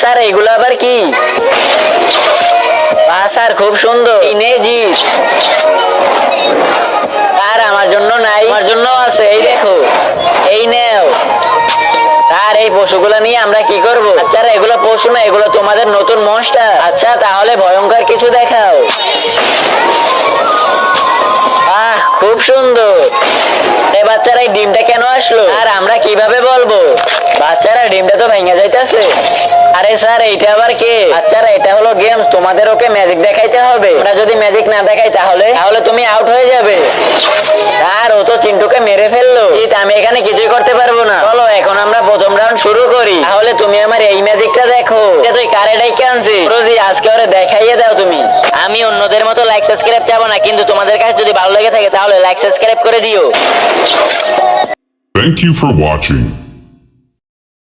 Sir এগুলো আবার কি? স্যার খুব সুন্দর। আর আমার জন্য নাই, আমার জন্য আছে, এই দেখো, এই নেও। আর এই পশুগুলা নিয়ে আমরা কি করব? আচ্ছা এগুলো পশু না, এগুলো তোমাদের নতুন মনস্টার। আচ্ছা তাহলে ভয়ঙ্কর কিছু দেখাও। খুব সুন্দর। এই বাচ্চারা এই ডিমটা কেন আসলো আর আমরা কিভাবে বলবো? বাচ্চারা ডিমটা তো ভেঙে যাইতেছে। আরে স্যার এইটা আবার কে? বাচ্চারা এটা হলো গেমস, তোমাদের ওকে ম্যাজিক দেখাইতে হবে। আমরা যদি ম্যাজিক না দেখাই তাহলে তুমি আউট হয়ে যাবে। আর ও তো চিন্টুকে মেরে ফেললো। আমি এখানে কিছুই করতে পারবো না। চলো এখন আমরা প্রথম রাউন্ড শুরু করি। তাহলে তুমি আমার এই ম্যাজিকটা দেখো। তুই কারে ডাইকে আনছিস? রোজি আজকে ওরে দেখাইয়ে দাও তুমি। আমি অন্যদের মতো লাইক সাবস্ক্রাইব চাবো না, কিন্তু তোমাদের কাছে যদি ভালো লেগে থাকে তাহলে লাইক সাবস্ক্রাইব করে দিও। Thank you for watching.